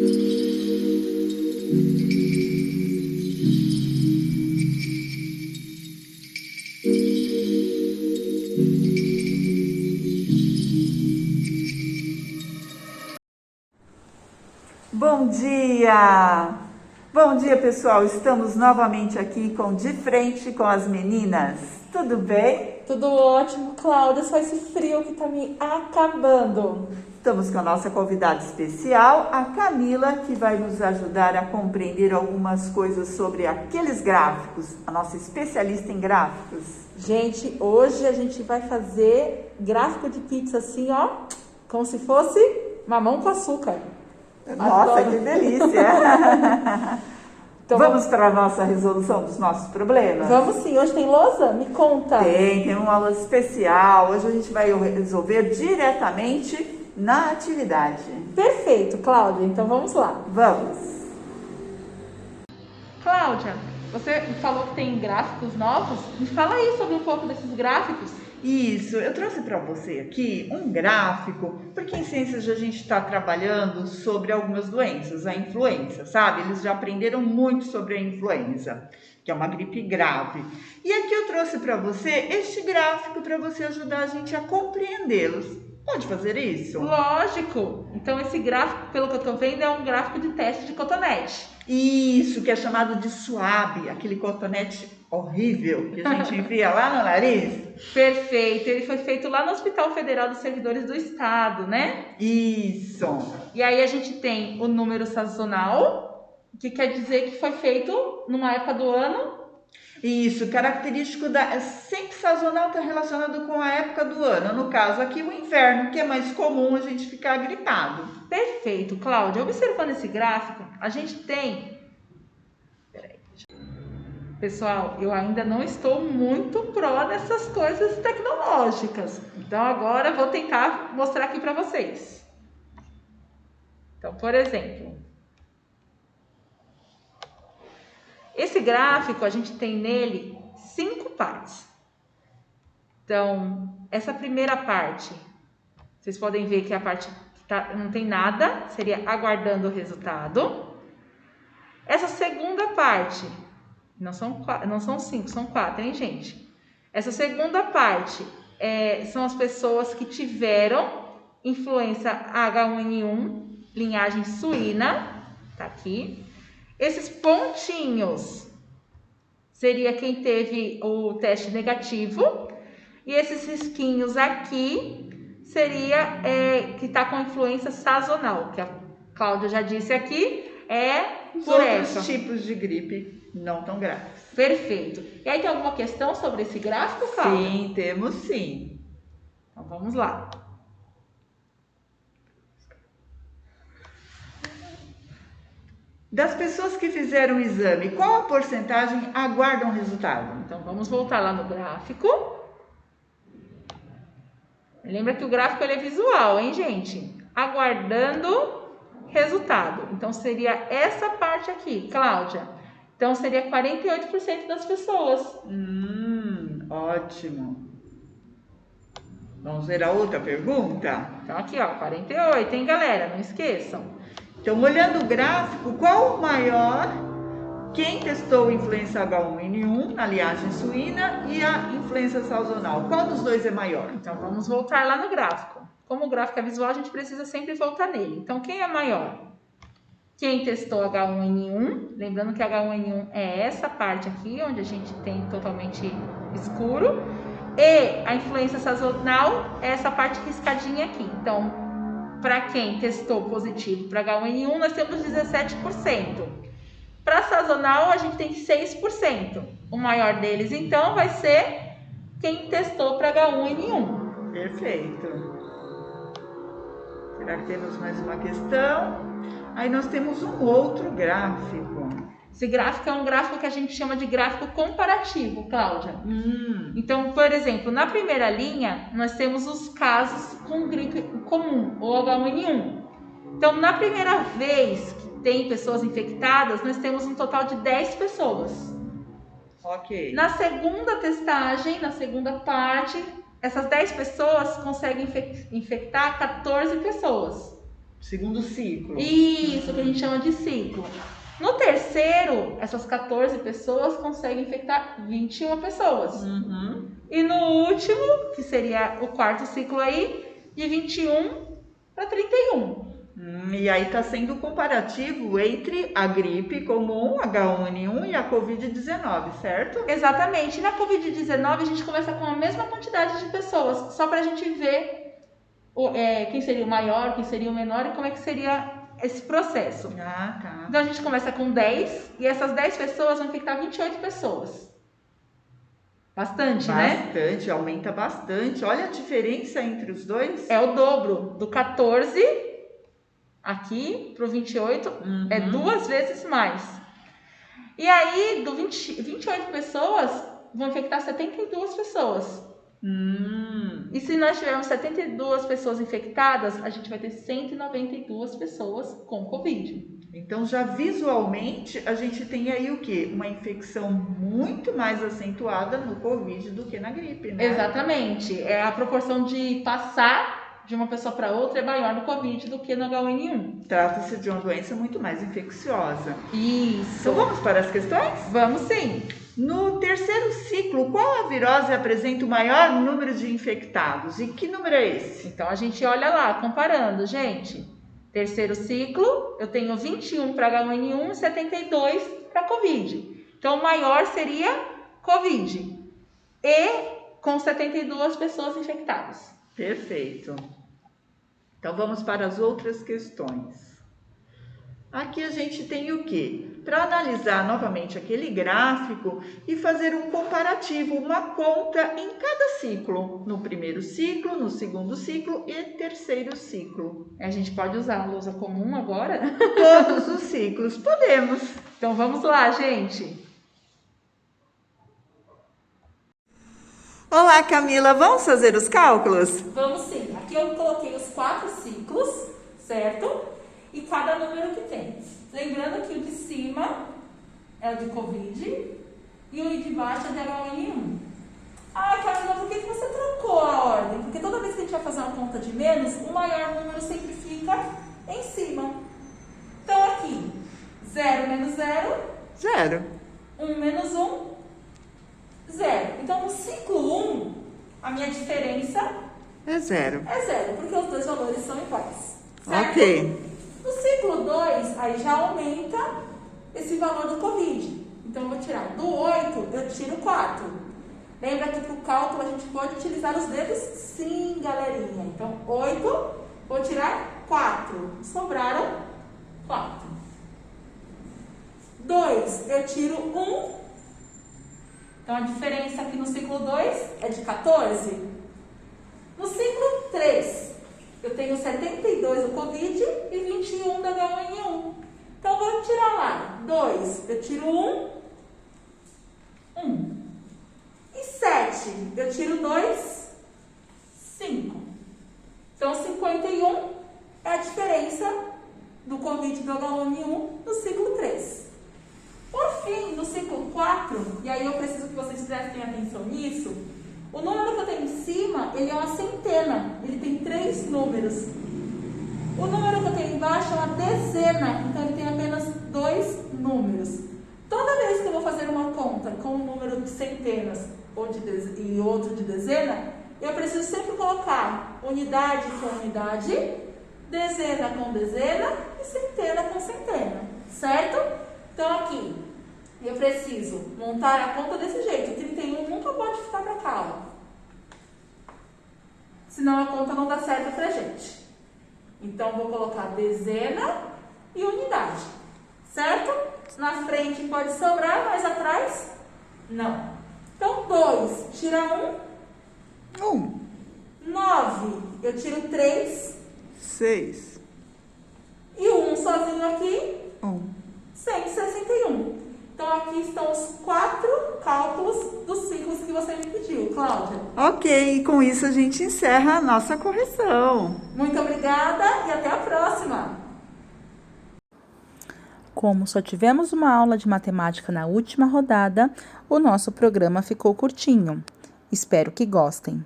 Bom dia! Bom dia, pessoal! Estamos novamente aqui De Frente com as meninas. Tudo bem? Tudo ótimo, Cláudia. Só esse frio que tá me acabando. Estamos com a nossa convidada especial, a Camila, que vai nos ajudar a compreender algumas coisas sobre aqueles gráficos, a nossa especialista em gráficos. Gente, hoje a gente vai fazer gráfico de pizza assim, ó, como se fosse mamão com açúcar. Nossa, Adoro. que delícia! Então, vamos para a nossa resolução dos nossos problemas? Vamos sim. Hoje tem lousa? Me conta. Tem uma aula especial. Hoje a gente vai resolver diretamente na atividade. Perfeito, Cláudia. Então vamos lá. Vamos! Cláudia, você falou que tem gráficos novos? Me fala aí sobre um pouco desses gráficos. Isso, eu trouxe para você aqui um gráfico, porque em ciências a gente está trabalhando sobre algumas doenças, a influenza, sabe? Eles já aprenderam muito sobre a influenza, que é uma gripe grave. E aqui eu trouxe para você este gráfico para você ajudar a gente a compreendê-los. Pode fazer isso? Lógico. Então esse gráfico, pelo que eu tô vendo, é um gráfico de teste de cotonete. Isso, que é chamado de suave, aquele cotonete horrível que a gente enfia lá no nariz. Perfeito, ele foi feito lá no Hospital Federal dos Servidores do Estado, né? Isso. E aí a gente tem o número sazonal, que quer dizer que foi feito numa época do ano. Isso, característico sempre sazonal está relacionado com a época do ano. No caso aqui o inverno, que é mais comum a gente ficar gripado. Perfeito, Cláudia. Observando esse gráfico, a gente tem... Pessoal, eu ainda não estou muito pró nessas coisas tecnológicas. Então agora eu vou tentar mostrar aqui para vocês. Então, por exemplo, esse gráfico a gente tem nele 5 partes. Então, essa primeira parte, vocês podem ver que a parte que não tem nada, seria aguardando o resultado. Essa segunda parte... Não são 5, são 4, hein, gente? Essa segunda parte são as pessoas que tiveram influenza H1N1, linhagem suína, tá aqui. Esses pontinhos seria quem teve o teste negativo. E esses risquinhos aqui seria que tá com influenza sazonal, que a Cláudia já disse aqui, Os por outros essa. tipos de gripe não tão graves. Perfeito. E aí tem alguma questão sobre esse gráfico, Cláudia? Sim, temos sim. Então vamos lá. Das pessoas que fizeram o exame, qual a porcentagem aguardam o resultado? Então vamos voltar lá no gráfico. Lembra que o gráfico ele é visual, hein, gente? Aguardando resultado. Então seria essa parte aqui, Cláudia. Então seria 48% das pessoas. Ótimo. Vamos ver a outra pergunta? Então aqui, ó, 48, hein, galera? Não esqueçam. Então, olhando o gráfico, qual o maior? Quem testou influenza H1N1 na linhagem suína e a influenza sazonal? Qual dos dois é maior? Então vamos voltar lá no gráfico. Como o gráfico é visual, a gente precisa sempre voltar nele. Então quem é maior? Quem testou H1N1, lembrando que H1N1 é essa parte aqui, onde a gente tem totalmente escuro. E a influenza sazonal é essa parte riscadinha aqui. Então, para quem testou positivo para H1N1, nós temos 17%. Para sazonal, a gente tem 6%. O maior deles, então, vai ser quem testou para H1N1. Perfeito. Será que temos mais uma questão? Aí nós temos um outro gráfico. Esse gráfico é um gráfico que a gente chama de gráfico comparativo, Cláudia. Então, por exemplo, na primeira linha, nós temos os casos com gripe comum, ou H1N1. Então, na primeira vez que tem pessoas infectadas, nós temos um total de 10 pessoas. Ok. Na segunda testagem, na segunda parte, essas 10 pessoas conseguem infectar 14 pessoas. Segundo ciclo. Isso, que a gente chama de ciclo. No terceiro, essas 14 pessoas conseguem infectar 21 pessoas. E no último, que seria o quarto ciclo aí, de 21 para 31. E aí está sendo o comparativo entre a gripe comum, H1N1 e a Covid-19, certo? Exatamente. E na Covid-19 a gente começa com a mesma quantidade de pessoas, só para a gente ver quem seria o maior, quem seria o menor e como é que seria esse processo. Ah, tá. Então a gente começa com 10 e essas 10 pessoas vão infectar 28 pessoas. Bastante, né? Bastante, aumenta bastante. Olha a diferença entre os dois. É o dobro, do 14 aqui pro 28, é 2 vezes mais. E aí, do 28 pessoas, vão infectar 72 pessoas. E se nós tivermos 72 pessoas infectadas, a gente vai ter 192 pessoas com Covid. Então, já visualmente, a gente tem aí o quê? Uma infecção muito mais acentuada no Covid do que na gripe, né? Exatamente. A proporção de passar de uma pessoa para outra é maior no Covid do que no H1N1. Trata-se de uma doença muito mais infecciosa. Isso. Então, vamos para as questões? Vamos sim. No terceiro ciclo, qual a virose apresenta o maior número de infectados? E que número é esse? Então, a gente olha lá, comparando, gente. Terceiro ciclo, eu tenho 21 para H1N1 e 72 para Covid. Então, o maior seria Covid. E com 72 pessoas infectadas. Perfeito. Então, vamos para as outras questões. Aqui a gente tem o quê? Para analisar novamente aquele gráfico e fazer um comparativo, uma conta em cada ciclo. No primeiro ciclo, no segundo ciclo e terceiro ciclo. A gente pode usar a lousa comum agora? Todos os ciclos, podemos. Então vamos lá, gente. Olá, Camila, vamos fazer os cálculos? Vamos sim. Aqui eu coloquei os 4 ciclos, certo? E cada número que tem. Lembrando que o de cima é o de Covid e o de baixo é de H1N1. Ah, Camila, por que você trocou a ordem? Porque toda vez que a gente vai fazer uma conta de menos, o maior número sempre fica em cima. Então aqui, 0 menos 0. 0. 1 menos 1, 0. Então no ciclo 1, a minha diferença é 0. É 0, porque os dois valores são iguais. Certo? Ok. No ciclo 2, aí já aumenta esse valor do Covid. Então, eu vou tirar do 8, eu tiro 4. Lembra que para o cálculo a gente pode utilizar os dedos? Sim, galerinha. Então, 8, vou tirar 4. Sobraram 4. 2, eu tiro 1. Então, a diferença aqui no ciclo 2 é de 14. No ciclo 3, eu tenho 72 do Covid e 21 da H1N1. Então, vou tirar lá. 2, eu tiro 1. 1. E 7, eu tiro 2. 5. Então, 51 é a diferença do Covid e do H1N1 no ciclo 3. Por fim, no ciclo 4, e aí eu preciso que vocês prestem atenção nisso, o número que eu tenho em cima, ele é uma centena, ele tem 3 números. O número que eu tenho embaixo é uma dezena, então ele tem apenas 2 números. Toda vez que eu vou fazer uma conta com um número de centenas e outro de dezena, eu preciso sempre colocar unidade com unidade, dezena com dezena e centena com centena, certo? Então aqui, eu preciso montar a conta desse jeito. 31 nunca pode ficar para cá, ó. Senão a conta não dá certo pra gente. Então, vou colocar dezena e unidade, certo? Na frente pode sobrar, mas atrás, não. Então, 2, tira 1. 1. 9, eu tiro 3. 6. E o 1 sozinho aqui, 1. 161. Então, aqui estão os 4 cálculos dos ciclos que você me pediu, Cláudia. Ok, e com isso a gente encerra a nossa correção. Muito obrigada e até a próxima! Como só tivemos uma aula de matemática na última rodada, o nosso programa ficou curtinho. Espero que gostem.